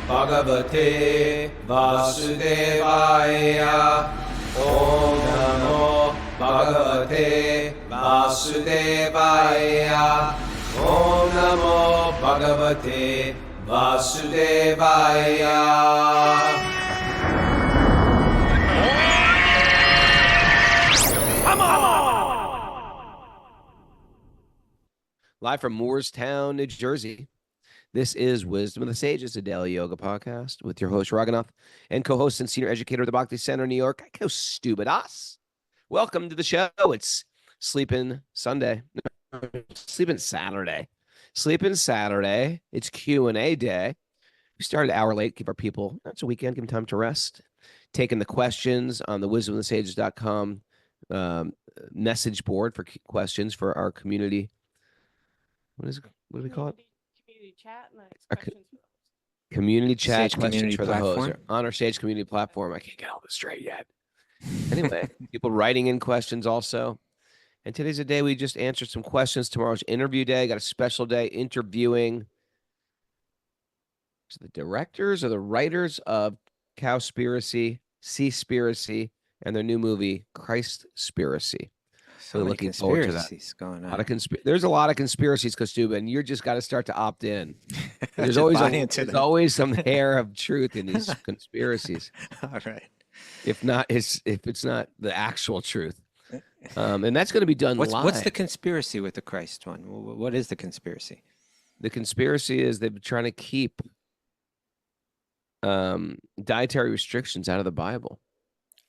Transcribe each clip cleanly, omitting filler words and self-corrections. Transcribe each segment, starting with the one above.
Bhagavate Vasudevaya. Om Namo Bhagavate Vasudevaya. Om Namo Bhagavate Vasudevaya. Live from Moorestown, New Jersey. This is Wisdom of the Sages, a daily yoga podcast with your host, Raghunath, and co-host and senior educator of the Bhakti Center, New York, Stupidas. Welcome to the show. It's Sleeping Sunday. Sleeping Saturday. Sleeping Saturday. It's Q&A day. We started an hour late. Give our people, that's a weekend, give them time to rest. Taking the questions on the wisdomofthesages.com message board for questions for our community. What do we call it? Community chat and questions. Community chat Sage questions community for the platform. host on our Sage community platform. I can't get all this straight yet. Anyway, people writing in questions also. And today's a day we just answered some questions. Tomorrow's interview day. Got a special day interviewing the directors or the writers of Cowspiracy, Seaspiracy, and their new movie, Christspiracy. So We're many looking forward to that. conspiracies going on. There's a lot of conspiracies, Kostuba, and you just got to start to opt in. There's Just always buy into there's them. always some hair of truth in these conspiracies. All right. If it's not the actual truth, and that's going to be done live. What's the conspiracy with the Christ one? What is the conspiracy? The conspiracy is they've been trying to keep dietary restrictions out of the Bible.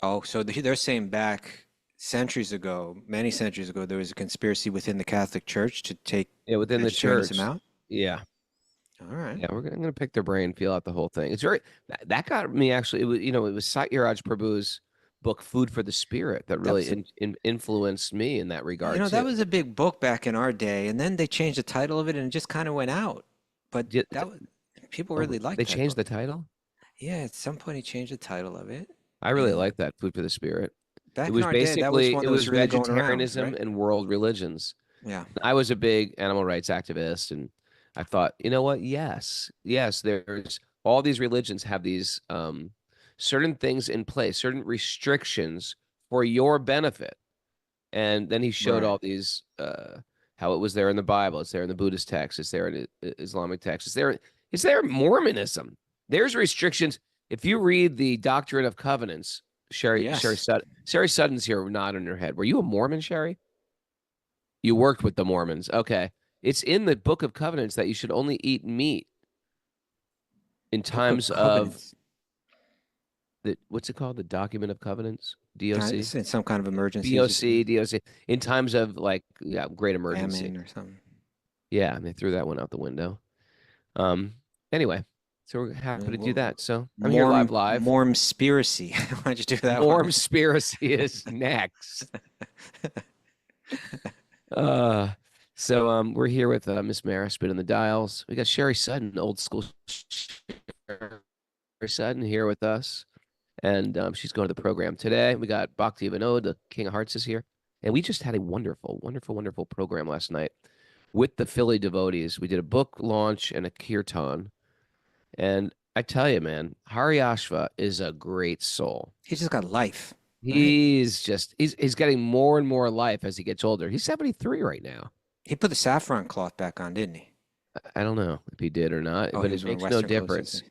Oh, so they're saying back centuries ago, many centuries ago, there was a conspiracy within the Catholic Church to take Within the vegetarianism church. out? Yeah. All right. Yeah, we're going to pick their brain, feel out the whole thing. It's very that got me actually. It was Satyaraj Prabhu's book, Food for the Spirit, that really influenced me in that regard. That was a big book back in our day, and then they changed the title of it, and it just kind of went out. But people really liked They that changed book. the title. Yeah, at some point he changed the title of it. I really like that, Food for the Spirit. Back It was in our day, that was basically one it that was really going around, vegetarianism right? and world religions. Yeah. I was a big animal rights activist, and I thought, you know what? Yes, there's all these religions have these certain things in place, certain restrictions for your benefit. And then he showed Right. all these how it was there in the Bible, it's there in the Buddhist text, it's there in Islamic text, it's there in Mormonism. There's restrictions. If you read the Doctrine of Covenants, Sherry Sutton's here nodding her head. Were you a Mormon, Sherry? You worked with the Mormons. Okay. It's in the Book of Covenants that you should only eat meat in times of what's it called? The Document of Covenants? DOC? It's in some kind of emergency. DOC. In times of great emergency. Famine or something. Yeah, and they threw that one out the window. Anyway, so we're happy to do that. So I'm here live. Mormspiracy. Why'd you do that one? Mormspiracy is next. So we're here with Miss Mara spinning the dials. We got Sherry Sutton, old school Sherry Sutton here with us. And she's going to the program today. We got Bhakti Vinod, the King of Hearts, is here. And we just had a wonderful, wonderful, wonderful program last night with the Philly devotees. We did a book launch and a kirtan. And I tell you, man, Hari Ashva is a great soul. He's just got life. He's getting more and more life as he gets older. He's 73 right now. He put the saffron cloth back on, didn't he? I don't know if he did or not, but it makes no difference.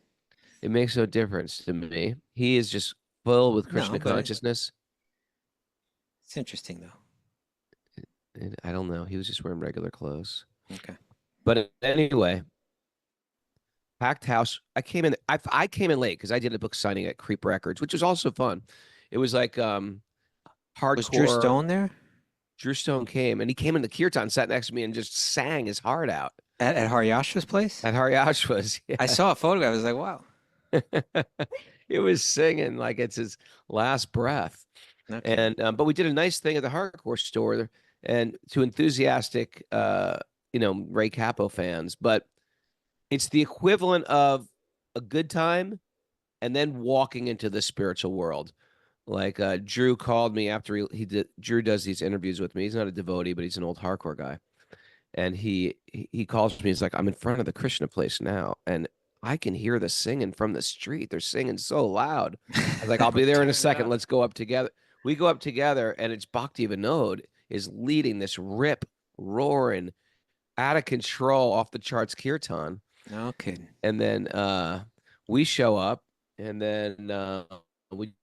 It makes no difference to me. He is just full with Krishna consciousness. It's interesting, though. I don't know. He was just wearing regular clothes. Okay. But anyway, packed house. I came in late because I did a book signing at Creep Records, which was also fun. It was like hardcore. Was Drew Stone there? Drew Stone came, and he came in the kirtan, sat next to me, and just sang his heart out. At Haryashva's place? At Haryashva's. Yeah. I saw a photograph. I was like, wow. It was singing like it's his last breath. Okay. And but we did a nice thing at the hardcore store, and to enthusiastic Ray Capo fans, but it's the equivalent of a good time and then walking into the spiritual world. Like Drew called me after Drew does these interviews with me. He's not a devotee, but he's an old hardcore guy. And he calls me. He's like, I'm in front of the Krishna place now, and I can hear the singing from the street. They're singing so loud. I was like, I'll be there in a second. Let's go up together. We go up together, and it's Bhakti Vinod is leading this rip, roaring, out of control, off the charts kirtan. No kidding. And then we show up, and then we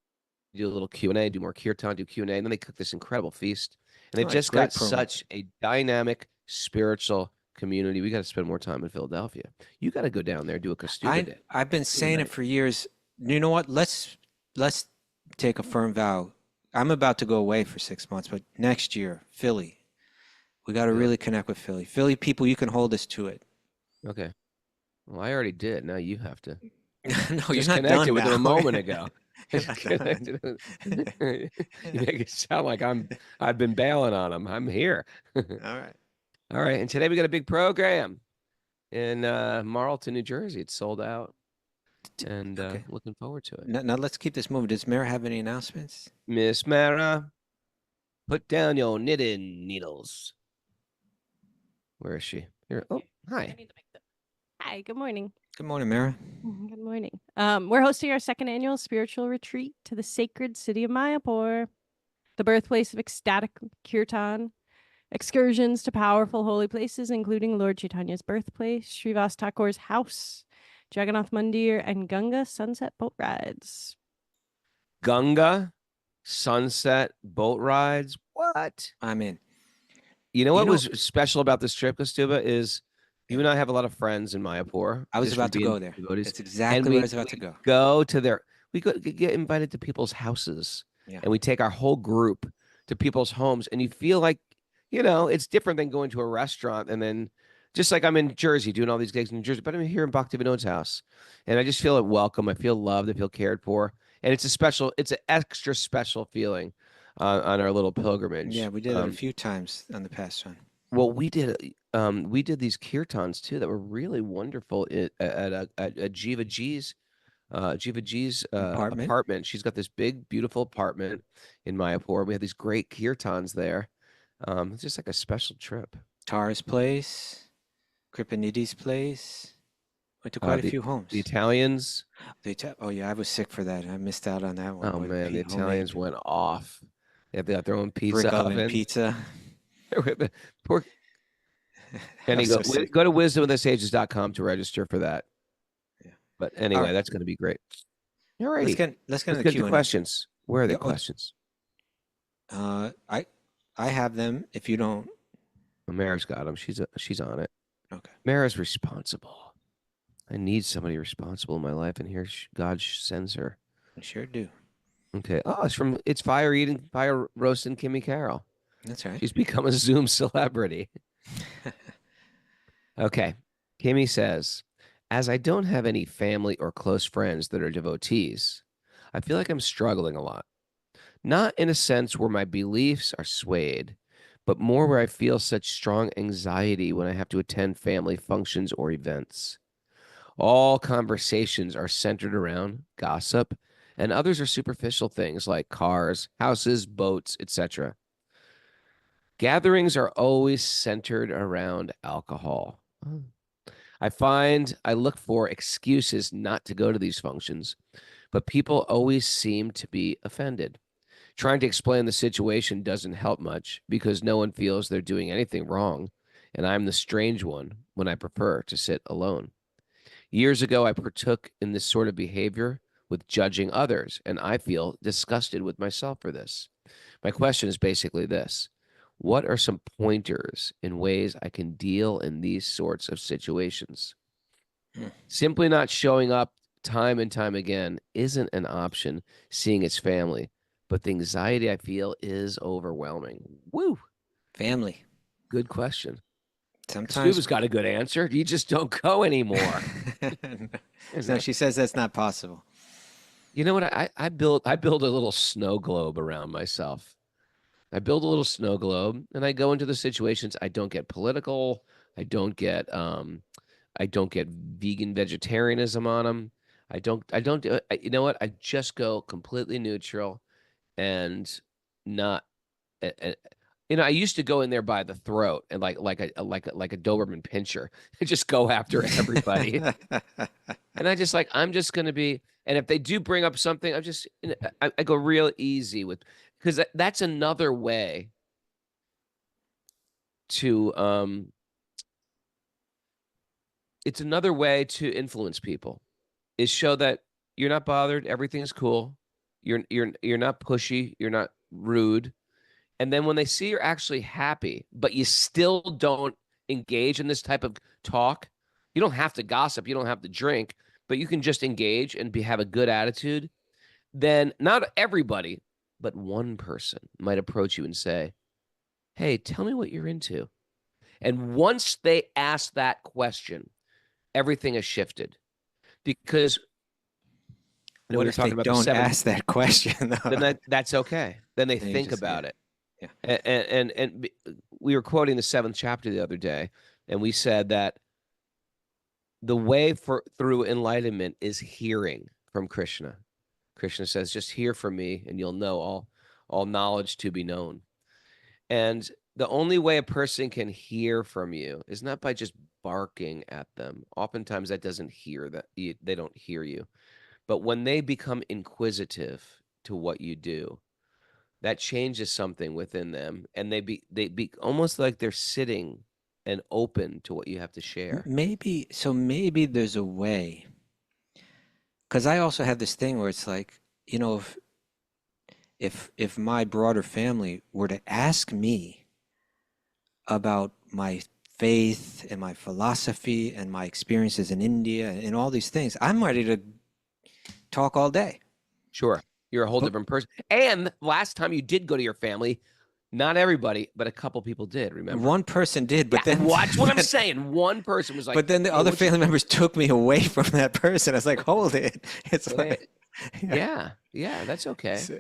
do a little Q&A, do more kirtan, do Q&A, and then they cook this incredible feast. And they've Oh, just great got program. such a dynamic spiritual community. We got to spend more time in Philadelphia. You got to go down there, do a Kastuba day. I've been saying it for years. You know what? Let's take a firm vow. I'm about to go away for 6 months, but next year, Philly. We got to Yeah. really connect with Philly. Philly people, you can hold us to it. Okay. Well, I already did. Now you have to. No, you're Just not connected done with now. it a moment ago. You're Just not done. connected with- You make it sound like I've been bailing on them. I'm here. All right. All right. And today we got a big program in Marlton, New Jersey. It's sold out. And Okay. looking forward to it. Now let's keep this moving. Does Mayor have any announcements? Miss Mara, put down your knitting needles. Where is she? Here. Oh, I hi. need to make the- Hi, good morning. Good morning, Mara. Good morning. We're hosting our second annual spiritual retreat to the sacred city of Mayapur, the birthplace of ecstatic kirtan, excursions to powerful holy places, including Lord Chaitanya's birthplace, Srivas Thakur's house, Jagannath Mandir, and Ganga sunset boat rides. Gunga, sunset, boat rides. What? I'm in. You know You what know- was special about this trip, Kastuba, is you and I have a lot of friends in Mayapur. I was just from about to being go there. devotees. That's And exactly where I was about to go. Go to their, we go get invited to people's houses, Yeah. and we take our whole group to people's homes, and you feel like, it's different than going to a restaurant, and then just like I'm in Jersey doing all these gigs in New Jersey, but I'm here in Bhakti Vinod's house, and I just feel welcome. I feel loved. I feel cared for, and it's an extra special feeling on our little pilgrimage. Yeah, we did it a few times on the past one. Well, we did these kirtans too that were really wonderful at Jiva G's Apartment? apartment. She's got this big, beautiful apartment in Mayapur. We had these great kirtans there. It's just like a special trip. Tara's place, Kripanidhi's place. Went to quite a few homes. The Italians. Oh yeah, I was sick for that. I missed out on that one. Oh Boy, man, the homemade Italians went off. They got their own pizza brick oven oven. pizza. Poor I Kenny, was go, so sick. go to wisdomwithusages.com to register for that. Yeah. But anyway, right. that's going to be great. All righty. Let's get Let's into the get to Q&A. questions. Where are the Yeah, questions? I have them. If you don't, Well, Mara's got them. She's on it. okay. Mara's responsible. I need somebody responsible in my life, and here God sends her. I sure do. Okay. Oh, it's fire roasting Kimmy Carroll. That's right. She's become a Zoom celebrity. Okay. Kimmy says, as I don't have any family or close friends that are devotees, I feel like I'm struggling a lot. Not in a sense where my beliefs are swayed, but more where I feel such strong anxiety when I have to attend family functions or events. All conversations are centered around gossip, and others are superficial things like cars, houses, boats, etc. Gatherings are always centered around alcohol. I find I look for excuses not to go to these functions, but people always seem to be offended. Trying to explain the situation doesn't help much because no one feels they're doing anything wrong, and I'm the strange one when I prefer to sit alone. Years ago, I partook in this sort of behavior with judging others, and I feel disgusted with myself for this. My question is basically this. What are some pointers in ways I can deal in these sorts of situations? Simply not showing up time and time again isn't an option, seeing its family, but the anxiety I feel is overwhelming. Woo! Family. Good question. Sometimes Stuba's got a good answer. You just don't go anymore. No, she says that's not possible. You know what? I build a little snow globe around myself. I build a little snow globe, and I go into the situations. I don't get political. I don't get vegan vegetarianism on them. You know what? I just go completely neutral and not. I used to go in there by the throat and like a Doberman pinscher, and just go after everybody. And I'm just going to be, and if they do bring up something, I go real easy with, because that's another way to, it's another way to influence people, is show that you're not bothered, everything's cool, you're not pushy, you're not rude. And then when they see you're actually happy, but you still don't engage in this type of talk, you don't have to gossip, you don't have to drink, but you can just engage and have a good attitude. Then not everybody, but one person might approach you and say, "Hey, tell me what you're into." And once they ask that question, everything has shifted, because we What were if they talking about the don't seven. ask that question, though? Then that's okay. Then they Then you think just, about yeah, it. yeah. And we were quoting the seventh chapter the other day, and we said that the way through enlightenment is hearing from Krishna. Krishna says, "Just hear from me, and you'll know all knowledge to be known." And the only way a person can hear from you is not by just barking at them. Oftentimes, that doesn't hear that they don't hear you. But when they become inquisitive to what you do, that changes something within them, and they be almost like they're sitting and open to what you have to share. Maybe there's a way, because I also have this thing where it's like, if my broader family were to ask me about my faith and my philosophy and my experiences in India and all these things, I'm ready to talk all day. Sure, you're a whole But different person. And last time you did go to your family, not everybody, but a couple people did. Remember? one person did, but Yeah, then watch what I'm saying. One person was like, but then the "Hey, other what you-" family members took me away from that person. I was like, hold it. It's like, yeah. Yeah, that's okay. So,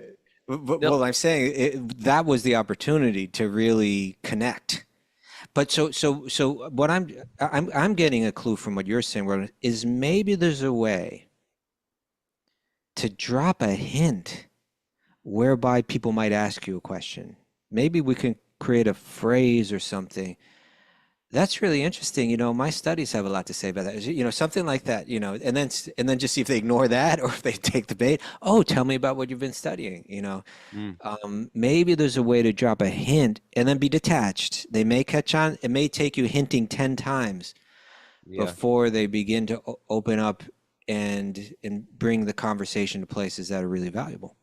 but No, well, I'm saying that was the opportunity to really connect. But so what I'm getting a clue from what you're saying, Roland, is maybe there's a way to drop a hint whereby people might ask you a question. Maybe we can create a phrase or something. That's really interesting. My studies have a lot to say about that. Something like that, and then just see if they ignore that or if they take the bait. Oh, tell me about what you've been studying. mm, Maybe there's a way to drop a hint and then be detached. They may catch on. It may take you hinting 10 times yeah. before they begin to open up and bring the conversation to places that are really valuable.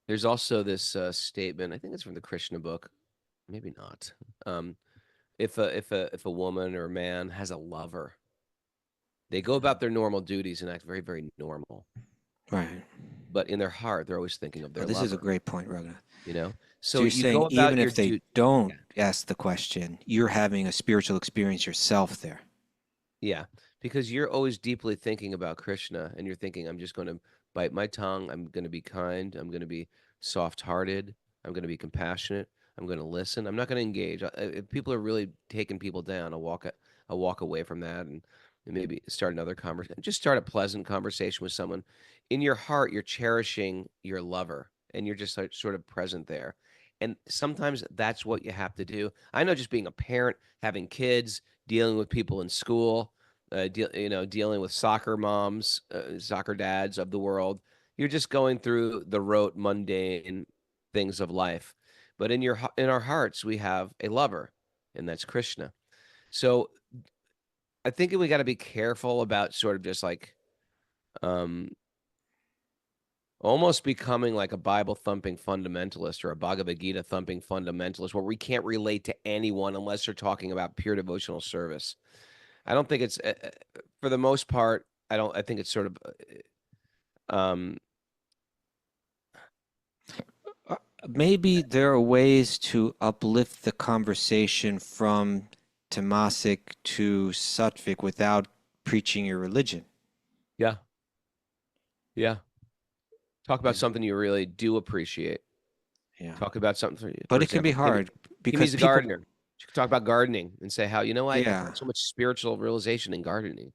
There's also this statement. I think it's from the Krishna book. Maybe not. If a woman or a man has a lover, they go about their normal duties and act very, very normal. Right. But in their heart, they're always thinking of Oh, their this is a lover. great point, Raghunath. So So you're you go saying even about your if they duty. don't Yeah. ask the question, you're having a spiritual experience yourself there. Yeah, because you're always deeply thinking about Krishna, and you're thinking, "I'm just going to bite my tongue. I'm going to be kind. I'm going to be soft-hearted. I'm going to be compassionate. I'm going to listen. I'm not going to engage. If people are really taking people down, I'll walk away from that and maybe start another conversation. Just start a pleasant conversation with someone. In your heart, you're cherishing your lover, and you're just like sort of present there. And sometimes that's what you have to do. I know, just being a parent, having kids, dealing with people in school, dealing with soccer moms, soccer dads of the world. You're just going through the rote, mundane things of life. But in our hearts, we have a lover, and that's Krishna. So I think we got to be careful about sort of just like um, almost becoming like a Bible thumping fundamentalist or a Bhagavad Gita thumping fundamentalist, where we can't relate to anyone unless they're talking about pure devotional service. I don't think it's for the most part. I think it's sort of um, Maybe there are ways to uplift the conversation from tamasic to sattvic without preaching your religion. yeah, yeah. Talk about Is something you really do appreciate. yeah, Talk about something for but it can be example, Kimmy. hard because Kimmy's a people, gardener. She could talk about gardening and say how, I yeah, find so much spiritual realization in gardening.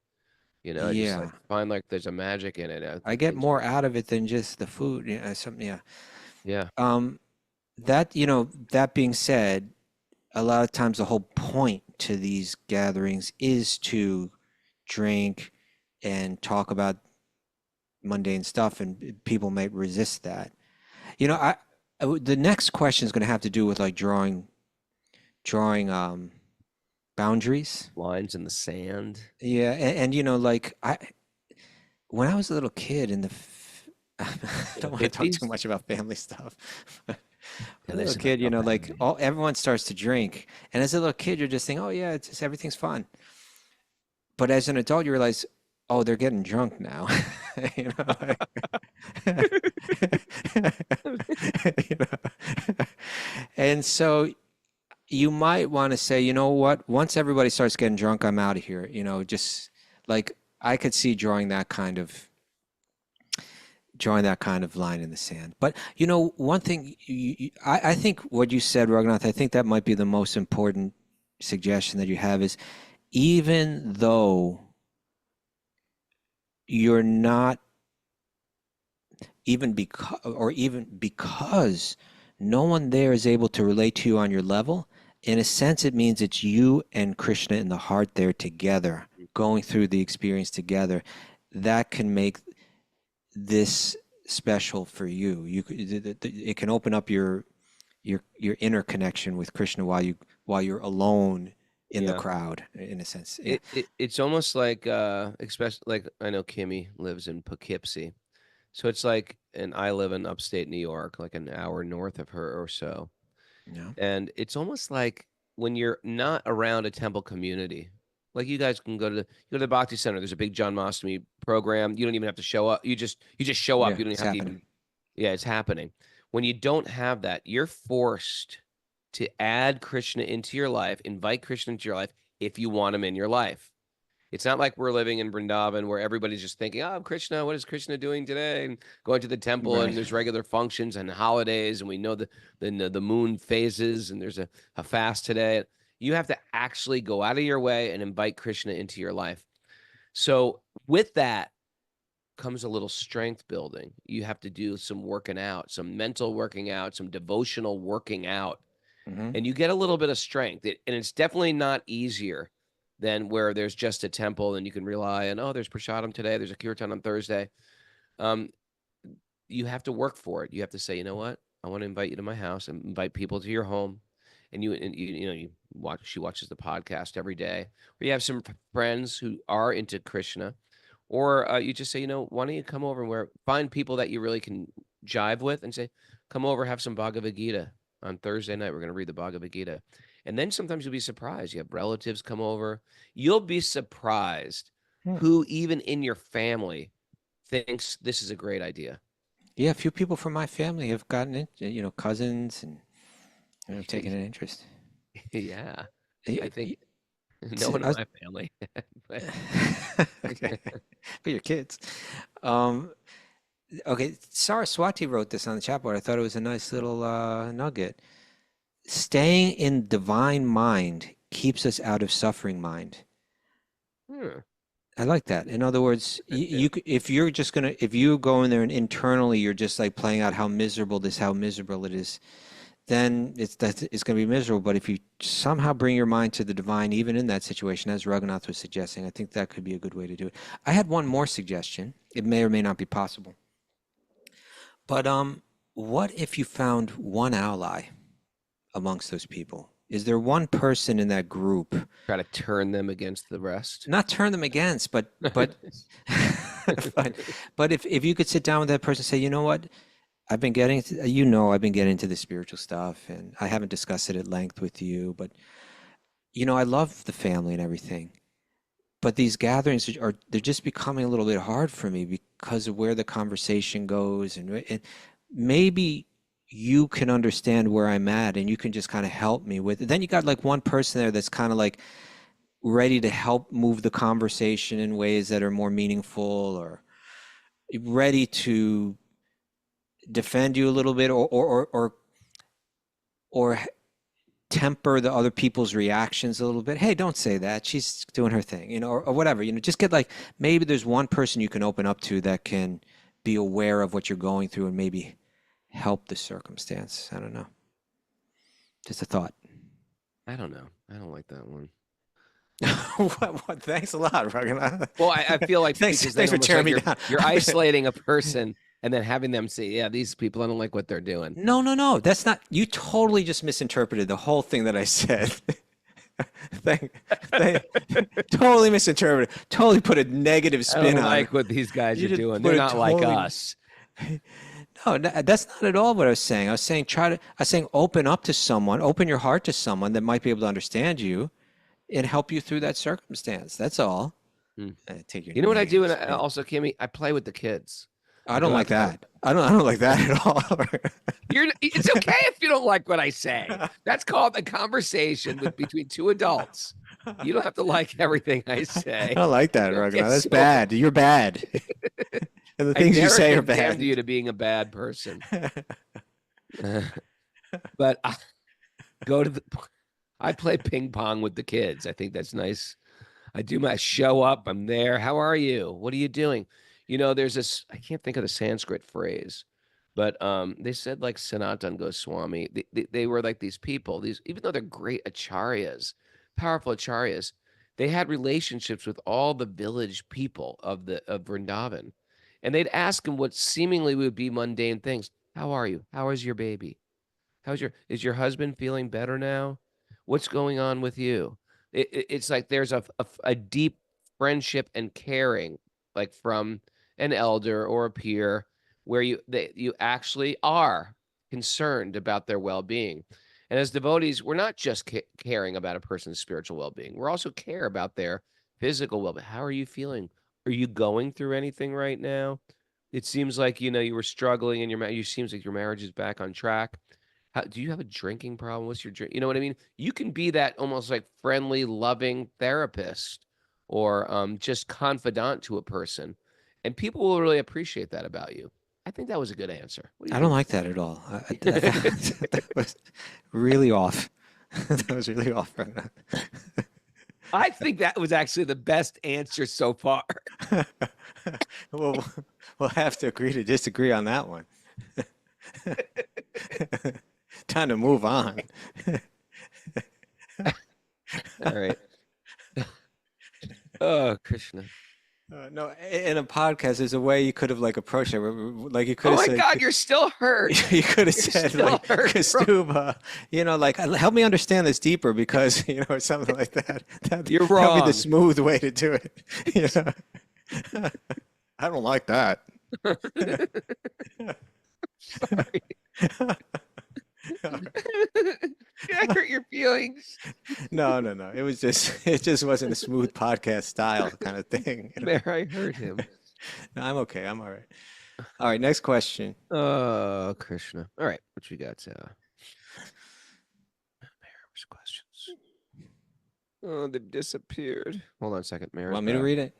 I just yeah, like find like there's a magic in it. I I think get things. more out of it than just the food. Yeah, something. Yeah. Yeah, Um, that being said, a lot of times the whole point to these gatherings is to drink, and talk about mundane stuff, and people may resist that. You know, the next question is going to have to do with like drawing boundaries. Lines in the sand. Yeah, and you know, like when I was a little kid in the I don't want to talk too 50s? much about family stuff. But Yeah, when a there's little some kid, you know, about like family. everyone starts to drink, and as a little kid, you're just thinking, "Oh yeah, it's just, everything's fun." But as an adult, you realize, "Oh, they're getting drunk now," you know. You know? And so you might want to say, you know what? Once everybody starts getting drunk, I'm out of here. You know, just like I could see drawing that kind of line in the sand. But you know, one thing I think what you said, Raghunath, I think that might be the most important suggestion that you have is even though you're not even because no one there is able to relate to you on your level, in a sense, it means it's you and Krishna in the heart there together, going through the experience together. That can make this special for you. It can open up your inner connection with Krishna while you're alone in the Yeah. crowd, in a sense. Yeah. It's almost like especially like I know Kimmy lives in Poughkeepsie. So it's like, and I live in upstate New York, like an hour north of her or so. Yeah. And it's almost like when you're not around a temple community, like you guys can go to the Bhakti Center. There's a big John Mastami program. You don't even have to show up. You just show up. Yeah. You don't It's have to happening. even. Yeah, it's happening. When you don't have that, you're forced to add Krishna into your life, invite Krishna into your life if you want him in your life. It's not like we're living in Vrindavan where everybody's just thinking, "Oh, Krishna, what is Krishna doing today?" And going to the temple, and Right. there's regular functions and holidays, and we know the moon phases, and there's a fast today. You have to actually go out of your way and invite Krishna into your life. So with that comes a little strength building. You have to do some working out, some mental working out, some devotional working out, Hmm. and you get a little bit of strength. And it's definitely not easier than where there's just a temple and you can rely on, oh, there's prasadam today, there's a kirtan on Thursday. Um, you have to work for it. You have to say, you know what? I want to invite you to my house and invite people to your home. And you watch. She watches the podcast every day. Or you have some friends who are into Krishna, or you just say, why don't you come over and find people that you really can jive with, and say, come over, have some Bhagavad Gita on Thursday night. We're going to read the Bhagavad Gita, and then sometimes you'll be surprised. You have relatives come over. You'll be surprised Hmm. who even in your family thinks this is a great idea. Yeah, a few people from my family have gotten it, you know, cousins and have taken an interest. Yeah, I Y- think y- no one I in was- my family. But Okay, for your kids. Um, okay, Saraswati wrote this on the chat board. I thought it was a nice little nugget. Staying in divine mind keeps us out of suffering mind. Hmm, I like that. In other words, yeah. if you're just gonna, if you go in there and internally you're just like playing out how miserable it is, then it's going to be miserable. But if you somehow bring your mind to the divine, even in that situation, as Raghunath was suggesting, I think that could be a good way to do it. I had one more suggestion. It may or may not be possible. But what if you found one ally amongst those people? Is there one person in that group? Try to turn them against the rest. Not turn them against, but but but if you could sit down with that person and say, you know what, I've been getting into the spiritual stuff, and I haven't discussed it at length with you, but you know, I love the family and everything. But these gatherings they're just becoming a little bit hard for me because of where the conversation goes, and maybe you can understand where I'm at, and you can just kind of help me with it. Then you got like one person there that's kind of like ready to help move the conversation in ways that are more meaningful, or ready to defend you a little bit, or temper the other people's reactions a little bit. Hey, don't say that. She's doing her thing, you know, or whatever. You know, just get like maybe there's one person you can open up to that can be aware of what you're going through and maybe help the circumstance. I don't know. Just a thought. I don't know. I don't like that one. What? Thanks a lot, Raghunath. Well, I feel like Thanks, because thanks then for almost like tearing me you're, down. you're isolating a person and then having them say, yeah, these people, I don't like what they're doing. No. That's not. You totally just misinterpreted the whole thing that I said. Thank, thank, totally misinterpreted. Totally put a negative I spin don't on it. like what these guys You are just doing. put They're a not like totally- us. No, that's not at all what I was saying. I was saying open up to someone, open your heart to someone that might be able to understand you and help you through that circumstance. That's all. Hmm. Take your You know what I do? And negative spin. also, Kimmy, I play with the kids. I go don't out like to that. I don't like that at all. It's okay if you don't like what I say. That's called a conversation between two adults. You don't have to like everything I I say. don't like that, Don't Raghunath. get That's so- bad. You're bad. And the I things you never say are condemned bad. you to being a bad person. But I go to the. I play ping pong with the kids. I think that's nice. I do my show up. I'm there. How are you? What are you doing? There's this. I can't think of the Sanskrit phrase, but they said like Sanatan Goswami. They were like these people. These even though they're great acharyas, powerful acharyas, they had relationships with all the village people of Vrindavan, and they'd ask them what seemingly would be mundane things. How are you? How is your baby? Is your husband feeling better now? What's going on with you? It's like there's a deep friendship and caring, like from an elder or a peer, where you actually are concerned about their well-being. And as devotees, we're not just caring about a person's spiritual well-being. We're also care about their physical well-being. How are you feeling? Are you going through anything right now? It seems like you were struggling in your marriage. It seems like your marriage is back on track. Do you have a drinking problem? What's your drink? You know what I mean? You can be that almost like friendly, loving therapist or just confidant to a person, and people will really appreciate that about you. I think that was a good answer. What do I you don't think? like that at all. That was really off. That was really off. Raghunath. I think that was actually the best answer so far. Well, we'll have to agree to disagree on that one. Time to move on. All right. Oh, Krishna. No, in a podcast, there's a way you could have like approached it. Like you could Oh have my said, God, you're still hurt. you could have You're said still like, hurt from- Kastuba, like help me understand this deeper because or something like that. You're That'd be wrong. the smooth way to do it. I don't like that. Sorry. I hurt your feelings. No. It just wasn't a smooth podcast style kind of thing. There, I hurt him. No, I'm okay. I'm all right. All right, next question. Oh, Krishna. All right, what you got? Mara's questions. Oh, they've disappeared. Hold on a second, Mara. Want me to read it?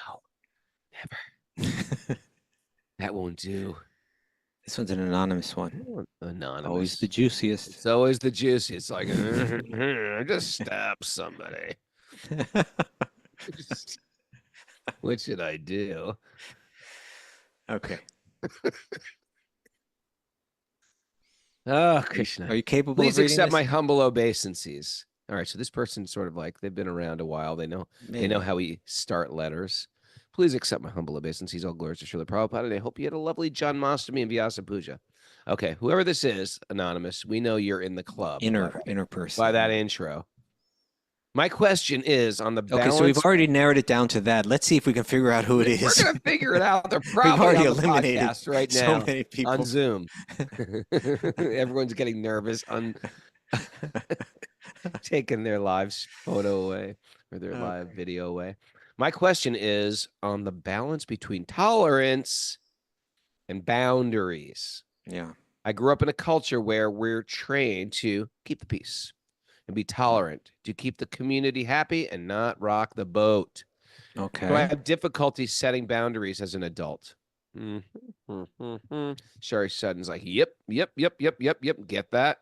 No, never. That won't do. This one's an anonymous one. Anonymous. Always the juiciest. It's always the juicy. It's like I just stabbed somebody. What should I do? Okay. Oh, Krishna. Are you capable Please of reading accept this? my humble obeisances. All right, so this person's sort of like they've been around a while. They know Maybe. how we start letters. Please accept my humble obeisances. All glories to Srila Prabhupada. And I hope you had a lovely Janmashtami and Vyasa Puja. Okay, whoever this is, anonymous, we know you're in the club. Inner person. By that intro. My question is on the balance. Okay, so we've already narrowed it down to that. Let's see if we can figure out who it is. We're gonna figure it out. They're probably already on the eliminated podcast right so now many people. on Zoom. Everyone's getting nervous on taking their live photo away or their live video away. My question is on the balance between tolerance and boundaries. Yeah. I grew up in a culture where we're trained to keep the peace and be tolerant, to keep the community happy and not rock the boat. Okay. So I have difficulty setting boundaries as an adult. Sherry Sutton's like, yep. Get that.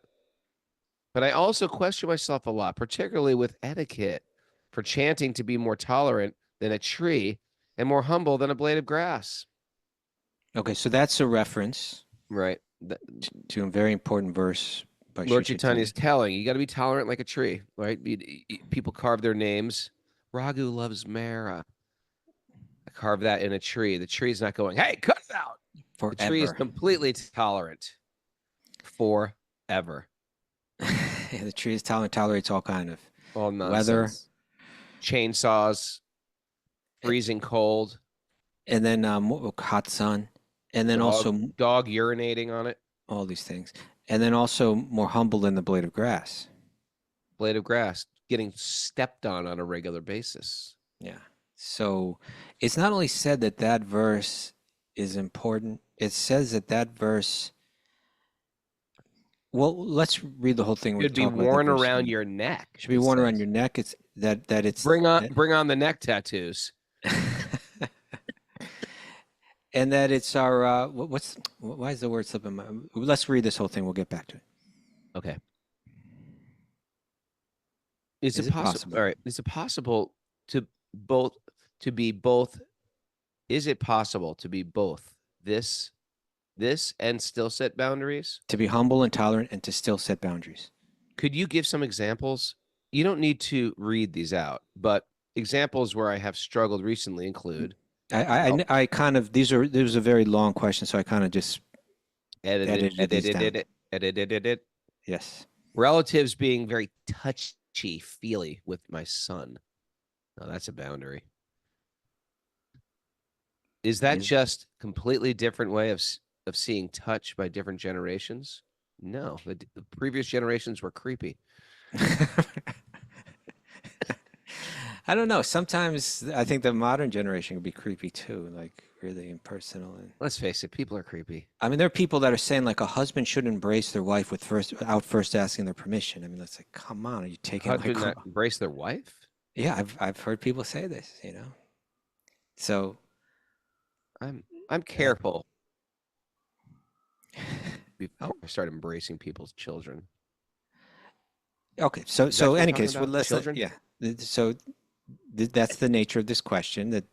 But I also question myself a lot, particularly with etiquette, for chanting to be more tolerant than a tree and more humble than a blade of grass. Okay, so that's a reference Right. to a very important verse by Lord Sri Chaitanya is Chaitanya. telling you got to be tolerant like a tree, right? People carve their names. Raghu loves Mara. I carve that in a tree. The tree is not going, hey, cut it out. The tree is Forever. completely tolerant forever. The tree is tolerates all kind of All weather, nonsense. Chainsaws, freezing cold, and then hot sun, and then also dog urinating on it. all these things, and then also more humble than the blade of grass. Blade of grass getting stepped on a regular basis. Yeah. So it's not only said that that verse is important, it says that that verse. Well, let's read the whole thing. We're Should be talking about that worn verse. around your neck. Should be it worn around says. your neck. It's that it's Bring on the neck tattoos. and that it's our why is the word slipping my, let's read this whole thing, we'll get back to it. Okay. Is it possible? All right. Is it possible to be both? Is it possible to be both this and still set boundaries? To be humble and tolerant and to still set boundaries. Could you give some examples? You don't need to read these out, but examples where I have struggled recently include. I kind of this was a very long question, so I kind of just edited it. Yes. Relatives being very touchy-feely with my son. Oh, that's a boundary. Is that just completely different way of seeing touch by different generations? No, the previous generations were creepy. I don't know. Sometimes I think the modern generation can be creepy too, like really impersonal. And let's face it, people are creepy. I mean, there are people that are saying like a husband should embrace their wife without first asking their permission. I mean, that's like, come on, are you taking husband not embrace their wife? Yeah, I've heard people say this, you know. So I'm careful before I start embracing people's children. Okay, so any case, well, let's children? Yeah. So that's the nature of this question, that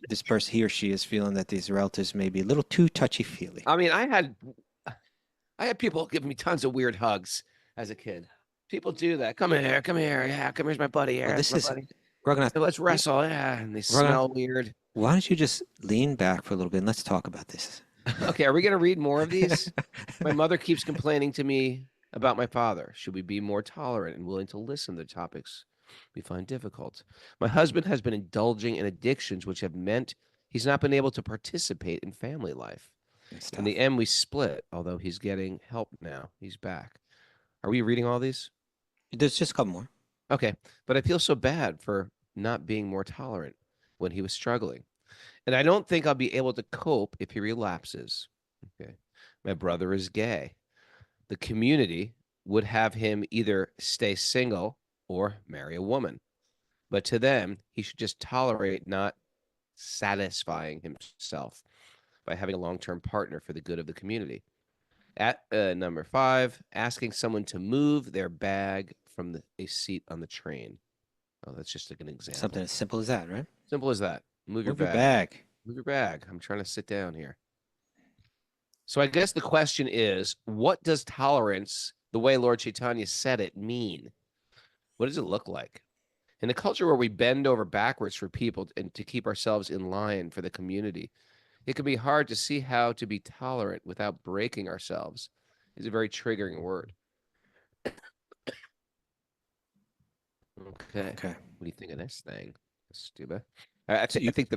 this person, he or she is feeling that these relatives may be a little too touchy-feely. I mean, I had people give me tons of weird hugs as a kid. People do that. Come here. Yeah, come here's my buddy. Yeah, this is buddy. Raghunath, Let's wrestle. Yeah, and they smell weird. Why don't you just lean back for a little bit and let's talk about this? Okay, are we going to read more of these? My mother keeps complaining to me about my father. Should we be more tolerant and willing to listen to topics we find difficult? My husband has been indulging in addictions, which have meant he's not been able to participate in family life. In the end, we split, although he's getting help now. He's back. Are we reading all these? There's just a couple more. Okay, but I feel so bad for not being more tolerant when he was struggling. And I don't think I'll be able to cope if he relapses. Okay. My brother is gay. The community would have him either stay single or marry a woman. But to them, he should just tolerate not satisfying himself by having a long-term partner for the good of the community. At number 5, asking someone to move their bag from a seat on the train. Oh, that's just like an example. Something as simple as that, right? Simple as that. Move your bag. Move your bag. I'm trying to sit down here. So I guess the question is, what does tolerance, the way Lord Chaitanya said it, mean? What does it look like? In a culture where we bend over backwards for people and to keep ourselves in line for the community, it can be hard to see how to be tolerant without breaking ourselves. It's a very triggering word. Okay. What do you think of this thing, Stupid? I think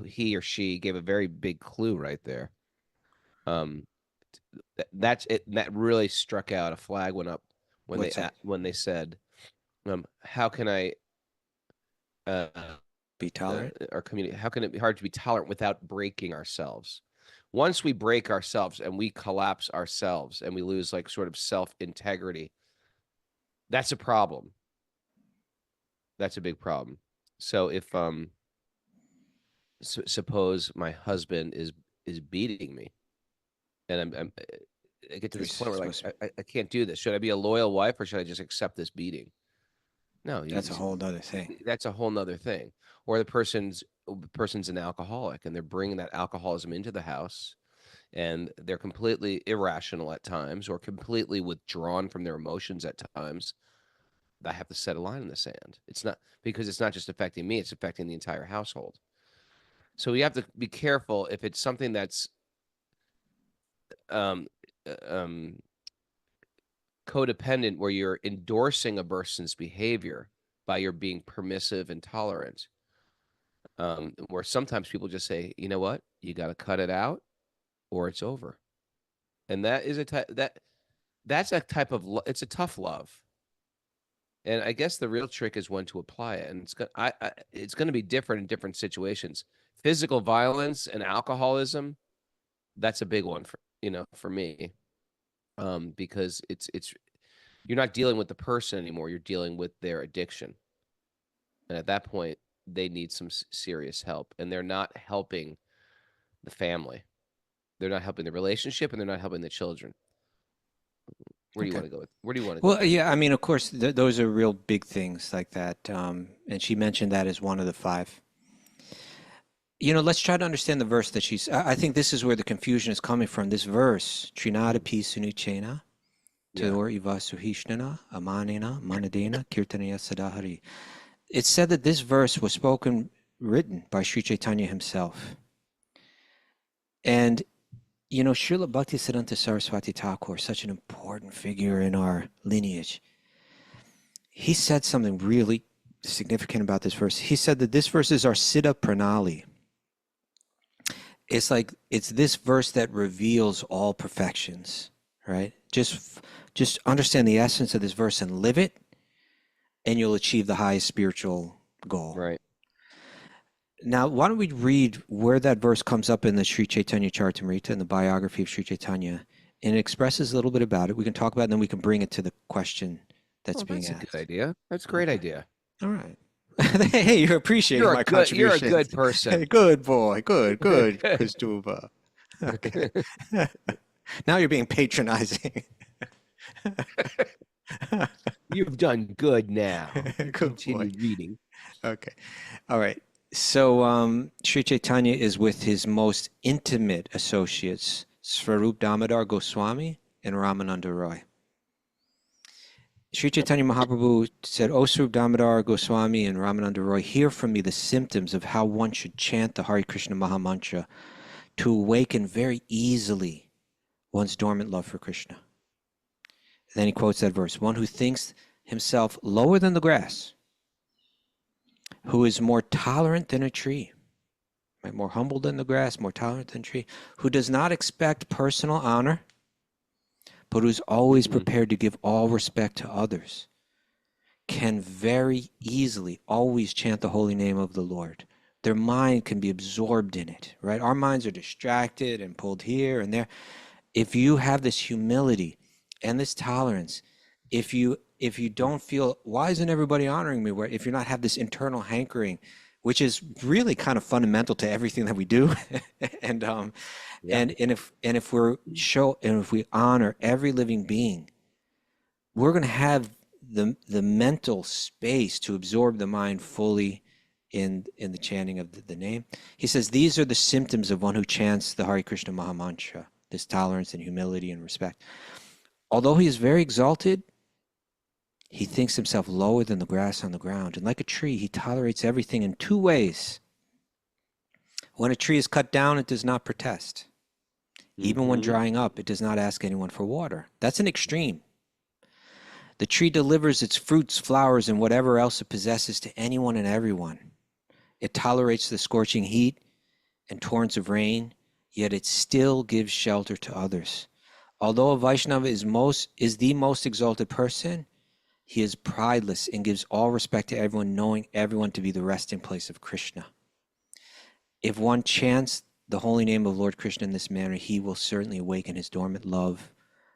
he or she gave a very big clue right there. That's it. That really struck out. A flag went up when they said, "How can I be tolerant?" Our community. How can it be hard to be tolerant without breaking ourselves? Once we break ourselves and we collapse ourselves and we lose like sort of self-integrity, that's a problem. That's a big problem. So if suppose my husband is beating me, and I get to this point where like I can't do this. Should I be a loyal wife or should I just accept this beating? No, that's a whole other thing. That's a whole nother thing. Or the person's an alcoholic and they're bringing that alcoholism into the house, and they're completely irrational at times or completely withdrawn from their emotions at times, I have to set a line in the sand. It's not because it's not just affecting me, it's affecting the entire household. So we have to be careful if it's something that's um, um, codependent, where you're endorsing a person's behavior by your being permissive and tolerant. Where sometimes people just say, you know what, you got to cut it out, or it's over. And that is a type that's a type of it's a tough love. And I guess the real trick is when to apply it, and it's going to be different in different situations. Physical violence and alcoholism, that's a big one for me, because it's you're not dealing with the person anymore, you're dealing with their addiction, and at that point they need some serious help, and they're not helping the family, they're not helping the relationship, and they're not helping the children. Where do you Okay. want to go with? Where do you want to go? Well, yeah, I mean, of course, those are real big things like that. And she mentioned that as one of the five. Let's try to understand the verse that I think this is where the confusion is coming from. This verse, Trinada Pisunuchena, Teor Ivasuhishnana, Amanena, Manadena, Kirtanaya Sadahari. It's said that this verse was written by Sri Chaitanya himself. And Srila Bhaktisiddhanta Saraswati Thakur, such an important figure in our lineage, he said something really significant about this verse. He said that this verse is our Siddha Pranali. It's this verse that reveals all perfections, right? Just understand the essence of this verse and live it, and you'll achieve the highest spiritual goal. Right. Now, why don't we read where that verse comes up in the Sri Chaitanya Charitamrita, in the biography of Sri Chaitanya, and it expresses a little bit about it. We can talk about it, and then we can bring it to the question that's being asked. That's a good idea. That's a great idea. All right. Hey, you're appreciating my contribution. You're a good person. Hey, good boy. Good, Christopher. Okay. Now you're being patronizing. You've done good now. Good Continue boy. reading. Okay. All right. So Sri Chaitanya is with his most intimate associates, Swarup Damodar Goswami and Ramananda Roy. Sri Chaitanya Mahaprabhu said, O Swarup Damodar Goswami and Ramananda Roy, hear from me the symptoms of how one should chant the Hare Krishna Mahamantra to awaken very easily one's dormant love for Krishna. And then he quotes that verse, one who thinks himself lower than the grass, who is more tolerant than a tree, right? More humble than the grass, more tolerant than a tree, who does not expect personal honor, but who's always prepared to give all respect to others, can very easily always chant the holy name of the Lord. Their mind can be absorbed in it, right? Our minds are distracted and pulled here and there. If you have this humility and this tolerance, if you don't feel, why isn't everybody honoring me? If you're not have this internal hankering, which is really kind of fundamental to everything that we do, and if we honor every living being, we're going to have the mental space to absorb the mind fully in the chanting of the name. He says these are the symptoms of one who chants the Hare Krishna Mahamantra, this tolerance and humility and respect. Although he is very exalted, he thinks himself lower than the grass on the ground. And like a tree, he tolerates everything in two ways. When a tree is cut down, it does not protest. Even when drying up, it does not ask anyone for water. That's an extreme. The tree delivers its fruits, flowers, and whatever else it possesses to anyone and everyone. It tolerates the scorching heat and torrents of rain, yet it still gives shelter to others. Although a Vaishnava is the most exalted person, he is prideless and gives all respect to everyone, knowing everyone to be the resting place of Krishna. If one chants the holy name of Lord Krishna in this manner, he will certainly awaken his dormant love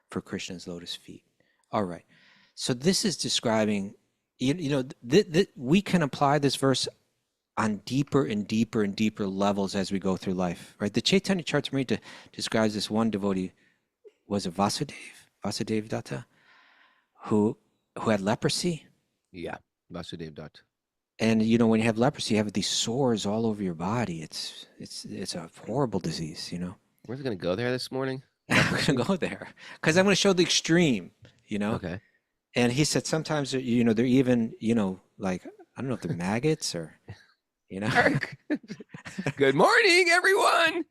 for Krishna's lotus feet. All right. So this is describing, we can apply this verse on deeper and deeper and deeper levels as we go through life, right? The Chaitanya Charitamrita describes this one devotee, was it Vasudev Datta, who had leprosy. Yeah, Vasudev Datta. And when you have leprosy, you have these sores all over your body. It's a horrible disease, We're going to go there this morning. I'm going to go there because I'm going to show the extreme, you know? Okay. And he said sometimes, they're even, like, I don't know if they're maggots or, Mark. Good morning, everyone.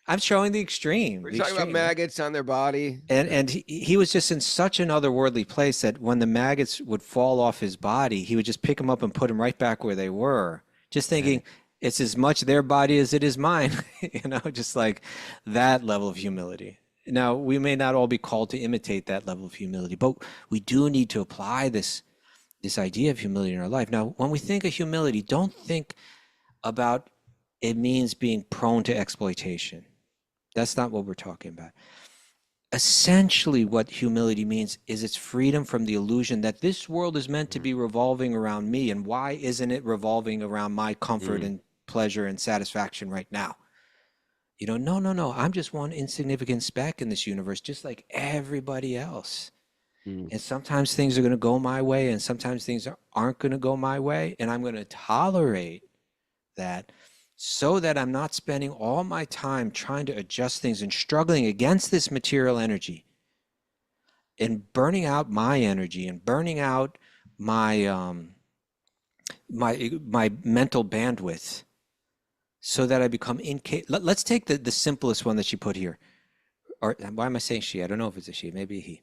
I'm showing the extreme. We're the talking about extreme. maggots on their body. And he was just in such an otherworldly place that when the maggots would fall off his body, he would just pick them up and put them right back where they were, just thinking it's as much their body as it is mine, just like that level of humility. Now, we may not all be called to imitate that level of humility, but we do need to apply this idea of humility in our life. Now, when we think of humility, don't think about it means being prone to exploitation. That's not what we're talking about. Essentially, what humility means is it's freedom from the illusion that this world is meant to be revolving around me, and why isn't it revolving around my comfort and pleasure and satisfaction right now? No, I'm just one insignificant speck in this universe, just like everybody else. And sometimes things are going to go my way, and sometimes things aren't going to go my way, and I'm going to tolerate that so that I'm not spending all my time trying to adjust things and struggling against this material energy and burning out my energy and burning out my my mental bandwidth so that I become incapable. Let's take the simplest one that she put here. Or why am I saying she? I don't know if it's a she, maybe a he.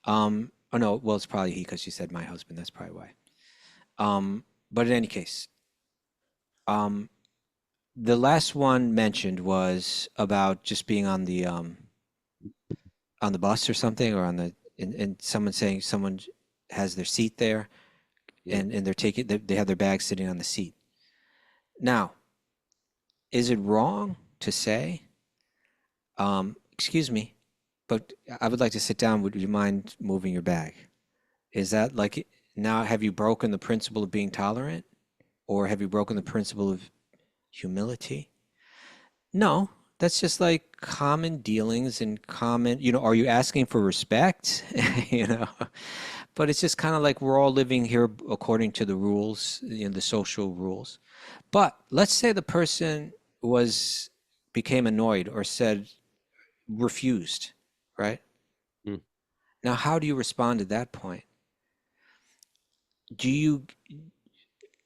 Oh no, well, it's probably he because she said my husband. That's probably why. But in any case, the last one mentioned was about just being on the bus or something, or and someone saying someone has their seat there, and they have their bag sitting on the seat. Now, is it wrong to say, excuse me, but I would like to sit down. Would you mind moving your bag? Is that like, now have you broken the principle of being tolerant? Or have you broken the principle of humility? No, that's just like common dealings and common, are you asking for respect? But it's just kind of like we're all living here according to the rules, the social rules. But let's say the person became annoyed or refused, right? Now, how do you respond at that point?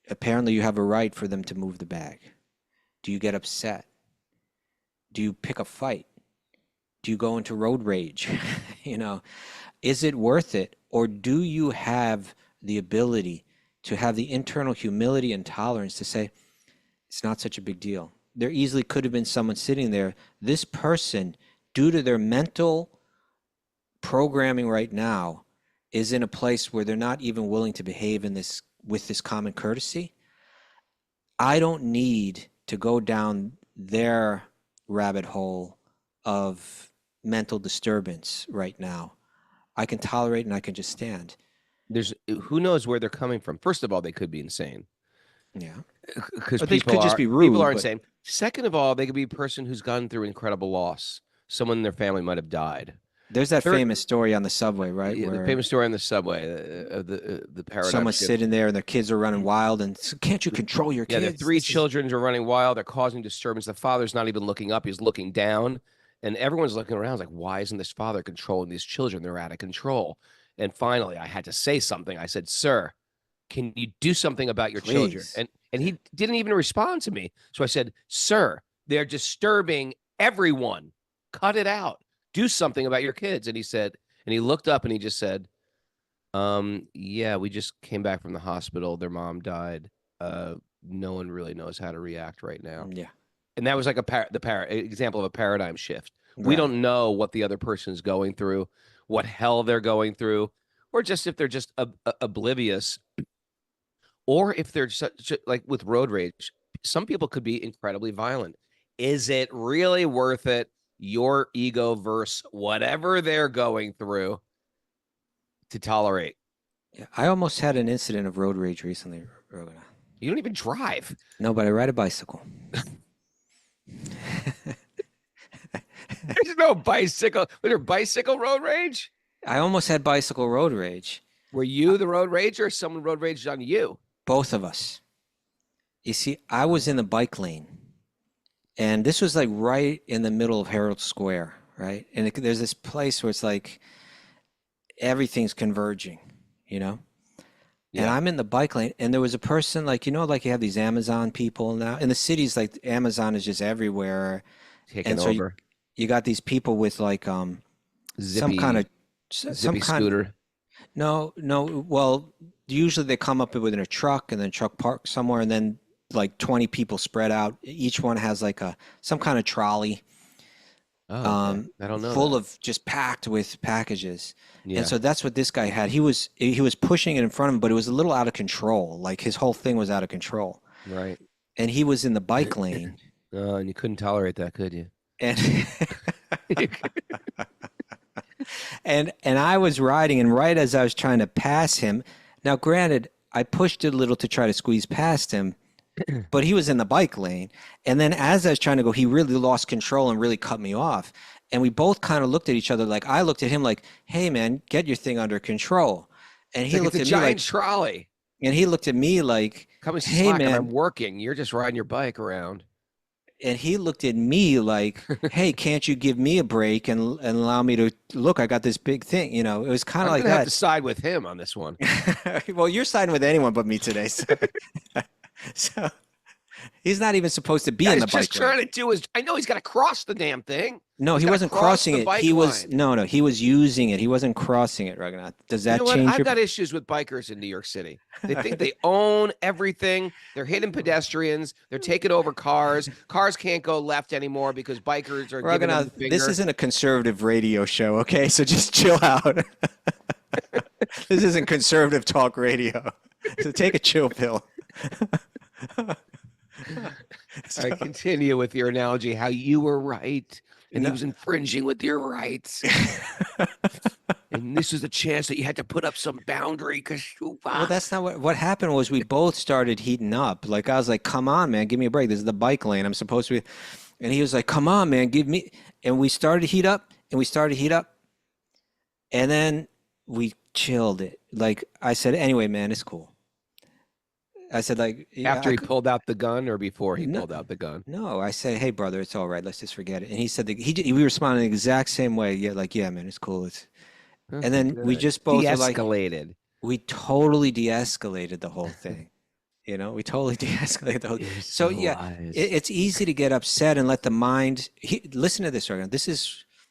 Apparently you have a right for them to move the bag. Do you get upset? Do you pick a fight? Do you go into road rage? Is it worth it? Or do you have the ability to have the internal humility and tolerance to say, it's not such a big deal? There easily could have been someone sitting there. This person, due to their mental programming right now, is in a place where they're not even willing to behave with this common courtesy. I don't need to go down their rabbit hole of mental disturbance right now. I can tolerate and I can just stand. Who knows where they're coming from. First of all, they could be insane. Yeah. Because they could just be rude. People are insane. Second of all, they could be a person who's gone through incredible loss. Someone in their family might have died. There's that famous story on the subway, right? Yeah, the famous story on the subway of the paradigm someone's shift. sitting there and their kids are running wild, and can't you control your kids? Yeah, their three children are running wild. They're causing disturbance. The father's not even looking up. He's looking down. And everyone's looking around like, why isn't this father controlling these children? They're out of control. And finally, I had to say something. I said, sir, can you do something about your children? And he didn't even respond to me. So I said, sir, they're disturbing everyone. Cut it out. Do something about your kids. And he said, and he looked up and he just said, yeah, we just came back from the hospital. Their mom died. No one really knows how to react right now. Yeah. And that was like example of a paradigm shift. Right. We don't know what the other person is going through, what hell they're going through, or just if they're just oblivious, or if they're like with road rage. Some people could be incredibly violent. Is it really worth it? Your ego versus whatever they're going through to tolerate. Yeah, I almost had an incident of road rage recently. You don't even drive. No, but I ride a bicycle. There's no bicycle. Was there bicycle road rage? I almost had bicycle road rage. Were you the road rager, or someone road raged on you? Both of us. You see, I was in the bike lane, And this was like right in the middle of Herald Square, right? And there's this place where it's like everything's converging, you know? And Yeah. I'm in the bike lane, and there was a person like, like you have these Amazon people now. In the cities, like Amazon is just everywhere. Taking And so over. you got these people with like some kind Zippy of some zippy kind scooter. no, well, usually they come up within a truck and then truck park somewhere, and then like 20 people spread out. Each one has like some kind of trolley Oh, okay. I don't know full that. of just packed with packages. And Yeah. so that's what this guy had. He was pushing it in front of him, but it was a little out of control. Like his whole thing was out of control. Right. And he was in the bike lane. Oh, and you couldn't tolerate that, could you? And and I was riding, and right as I was trying to pass him, now granted, I pushed it a little to try to squeeze past him, but he was in the bike lane. And then as I was trying to go, he really lost control and really cut me off. And we both kind of looked at each other like, I looked at him like, hey man, get your thing under control. And It's he like it's looked a at me like, giant trolley. and he looked at me like, Come and hey slack, and I'm man. working. You're just riding your bike around. And he looked at me like, hey, can't you give me a break and allow me to look? I got this big thing. It was kind I'm of like gonna have to that. side with him on this one. Well, you're siding with anyone but me today. So he's not even supposed to be in Guy's the bike just lane. trying to do his. I know he's got to cross the damn thing. No, He's he gotta wasn't cross crossing the it. bike He was line. no, he was using it. He wasn't crossing it, Raghunath. Does You that know what? change I've your? got issues with bikers in New York City. They think they own everything. They're hitting pedestrians. They're taking over cars. Cars can't go left anymore because bikers are giving them the Raghunath, finger. this isn't a conservative radio show, okay? So just chill out. This isn't conservative talk radio. So take a chill pill. All right, continue with your analogy. How you were right, and he No. was infringing with your rights. And this was a chance that you had to put up some boundary because Well, that's not what happened. Was we both started heating up. Like I was like, "Come on, man, give me a break. This is the bike lane. I'm supposed to be." And he was like, "Come on, man, give me." And we started to heat up, and we started to heat up, and then we chilled it. Like I said, anyway, man, it's cool. I said, like, yeah, after he pulled out the gun or before he No. pulled out the gun. no. I said, hey, brother, it's all right. Let's just forget it. And he said that we responded the exact same way. Yeah, like, yeah, man, it's cool. And then we just both were like, de-escalated. we totally de-escalated the whole thing. We totally de-escalated the whole. You're So so yeah, wise. it's easy to get upset and let the mind. Listen to this, Regan.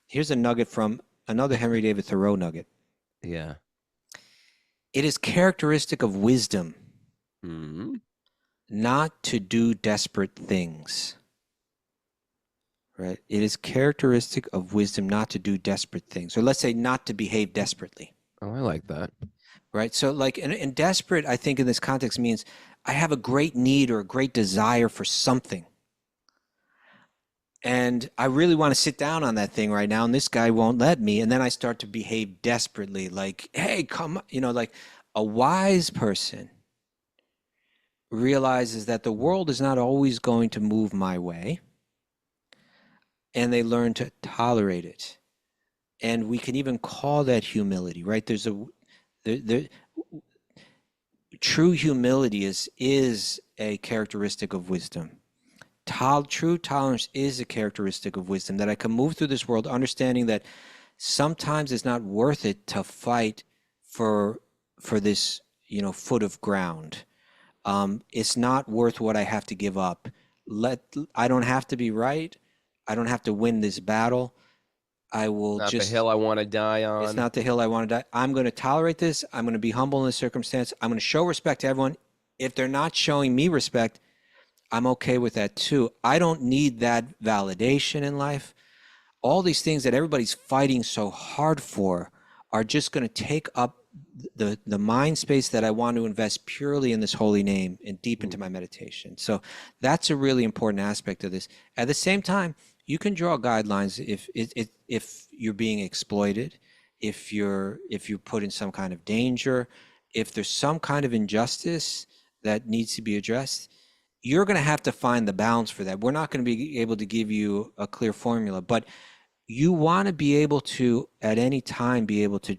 Here's a nugget from another Henry David Thoreau nugget. Yeah. It is characteristic of wisdom Hmm. not to do desperate things. Right? It is characteristic of wisdom not to do desperate things, or let's say not to behave desperately. Oh, I like that. Right? So like, and desperate, I think in this context means I have a great need or a great desire for something. And I really want to sit down on that thing right now, and this guy won't let me. And then I start to behave desperately, like, hey, come, like a wise person realizes that the world is not always going to move my way, and they learn to tolerate it. And we can even call that humility, right? True humility is a characteristic of wisdom. True tolerance is a characteristic of wisdom, that I can move through this world understanding that sometimes it's not worth it to fight for this, foot of ground. It's not worth what I have to give up. I don't have to be right. I don't have to win this battle. I will Not just. the hill I want to die on. It's not the hill I want to die. I'm going to tolerate this. I'm going to be humble in this circumstance. I'm going to show respect to everyone. If they're not showing me respect, I'm okay with that too. I don't need that validation in life. All these things that everybody's fighting so hard for are just going to take up the mind space that I want to invest purely in this holy name and deep into my meditation. So that's a really important aspect of this. At the same time, you can draw guidelines if you're being exploited, if you're put in some kind of danger, if there's some kind of injustice that needs to be addressed. You're going to have to find the balance for that. We're not going to be able to give you a clear formula, but you want to be able to, at any time, be able to,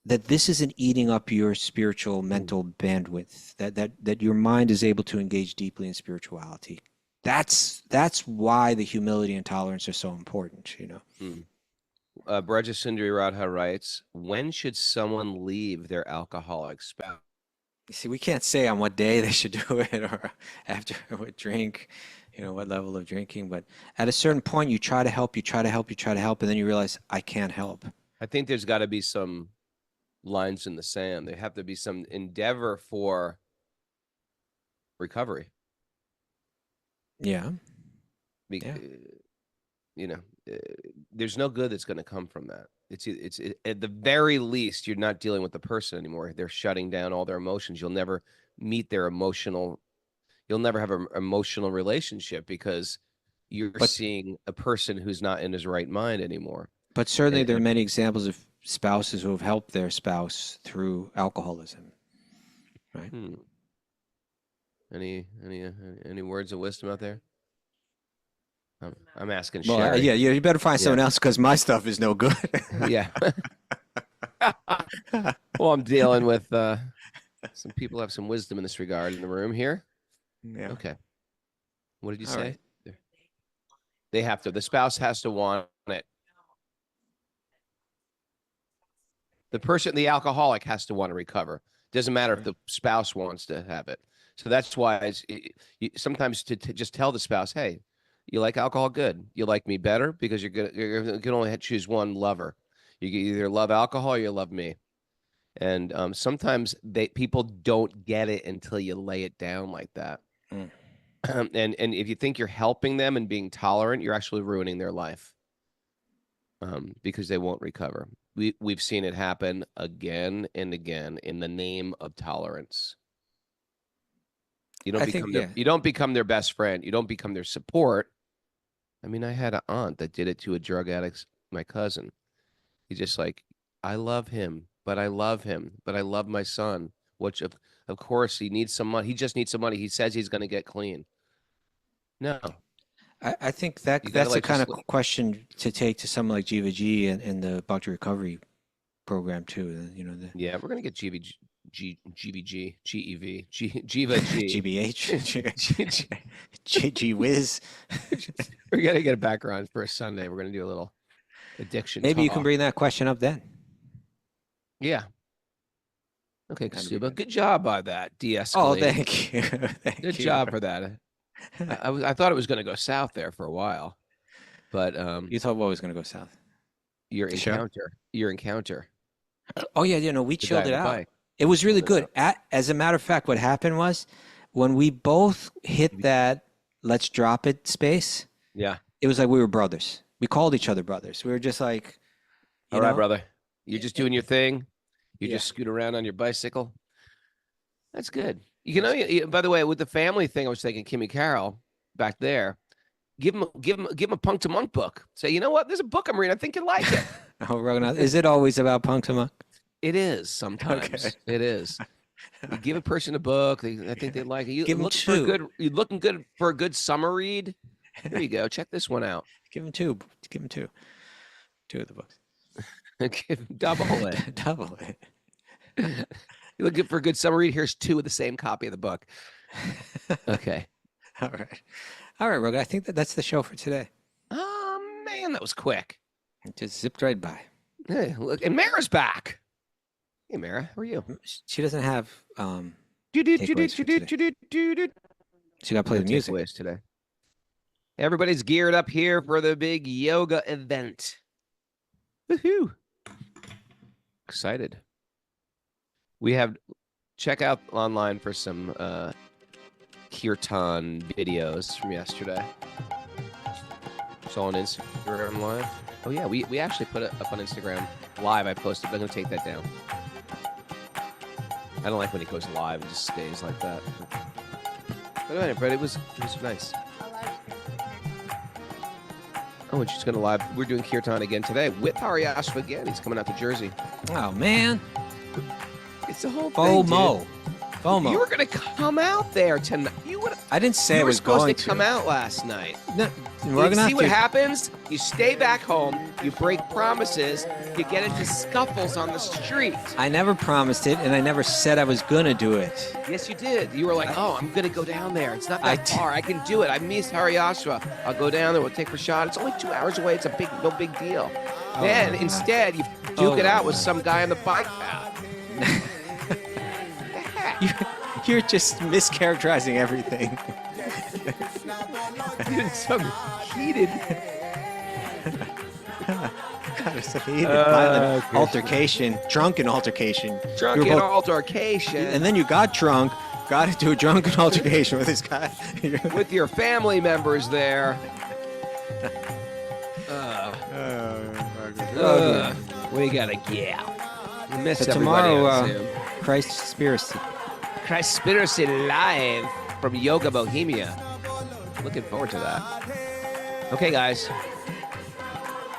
that this isn't eating up your spiritual mental bandwidth, that your mind is able to engage deeply in spirituality. That's why the humility and tolerance are so important, you know. Braja Sundari Radha writes, when should someone leave their alcoholic spouse? You see, we can't say on what day they should do it or after what drink, you know, what level of drinking. But at a certain point, you try to help, you try to help, you try to help, and then you realize, I can't help. I think there's got to be some lines in the sand. There have to be some endeavor for recovery. Yeah. Yeah. There's no good that's going to come from that. It's at the very least, you're not dealing with the person anymore. They're shutting down all their emotions. You'll never meet their emotional. You'll never have an emotional relationship because you're seeing a person who's not in his right mind anymore. But certainly there are many examples of spouses who have helped their spouse through alcoholism, right? Any words of wisdom out there? I'm asking Well, Sherry. yeah, you better find someone else because my stuff is no good. Yeah. Well, I'm dealing with some people have some wisdom in this regard in the room here. Yeah. Okay. What did you All say? right. They have to. The spouse has to want it. The alcoholic has to want to recover. Doesn't matter if the spouse wants to have it. So that's why sometimes to just tell the spouse, hey, you like alcohol? Good. You like me better? Because you can only choose one lover. You can either love alcohol or you love me. And sometimes people don't get it until you lay it down like that. And if you think you're helping them and being tolerant, you're actually ruining their life because they won't recover. We've seen it happen again and again in the name of tolerance. You don't become their best friend. You don't become their support. I mean, I had an aunt that did it to a drug addict, my cousin. He's just like, I love him, but I love my son. Which of course he needs some money. He just needs some money. He says he's going to get clean. No. I think that's the kind of question to take to someone like Jiva G and the Bhakti Recovery program too. You know, yeah, we're gonna get GVG, GEV, Jiva G, GBH, G Whiz. We're gonna get it back on for a Sunday. We're gonna do a little addiction. Maybe you talk. can bring that question up then. Yeah. Okay, Kasuba. Good job by that. De-escalating. Oh, thank you. Good job for that. I thought it was going to go south there for a while, but you thought what was going to go south? Your encounter. Oh yeah, we chilled it out. It was really good. As a matter of fact, what happened was when we both hit that let's drop it space. Yeah, it was like we were brothers. We called each other brothers. We were just like, all right, brother. You're just doing your thing. You just scoot around on your bicycle. That's good. You know, by the way, with the family thing, I was thinking Kimmy Carroll back there. Give him a Punk to Monk book. Say, you know what? There's a book I'm reading. I think you like it. Oh, Raghunath, is it always about Punk to Monk? It is sometimes. Okay. It is. You give a person a book. I think they like it. You give them two. You're looking good for a good summer read. There you go. Check this one out. Give him two. Give him two. Two of the books. Give him double it. Double it. You looking for a good summer read? Here's two of the same copy of the book. Okay. All right, Roga. I think that's the show for today. Oh man, that was quick. It just zipped right by. Hey, look, and Mara's back. Hey, Mara, how are you? She doesn't have She got to play the music today. Everybody's geared up here for the big yoga event. Woohoo! Excited. We have check out online for some kirtan videos from yesterday. It's all on Instagram Live. Oh yeah, we actually put it up on Instagram Live. I posted, but I'm gonna take that down. I don't like when it goes live and just stays like that. But it was nice. Oh, and she's gonna live. We're doing kirtan again today with Hariashva again. He's coming out to Jersey. Oh man. It's the whole thing, FOMO. You were going to come out there tonight. You You would. I didn't say You I were was supposed going to come out last night. No, You we're gonna see have what to. happens? You stay back home. You break promises. You get into scuffles on the street. I never promised it, and I never said I was gonna do it. Yes, you did. You were like, "Oh, I'm gonna go down there. It's not I that d- far. I can do it. I miss Hariyashva. I'll go down there. We'll take Rashad. It's only 2 hours away. It's no big deal." Then instead, you duke it out with some guy on the bike path. You're just mischaracterizing everything. You're so heated. God, it's a heated, violent okay. altercation, drunken altercation. Drunken You were both- altercation. And then you got drunk, got into a drunken altercation with this guy. With your family members there. We gotta get out. We missed So everybody tomorrow, on Zoom. Christ's Conspiracy. Conspiracy live from Yoga Bohemia. Looking forward to that. Okay, guys.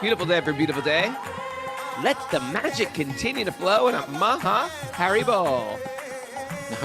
Beautiful day for a beautiful day. Let the magic continue to flow in a Maha Haribo.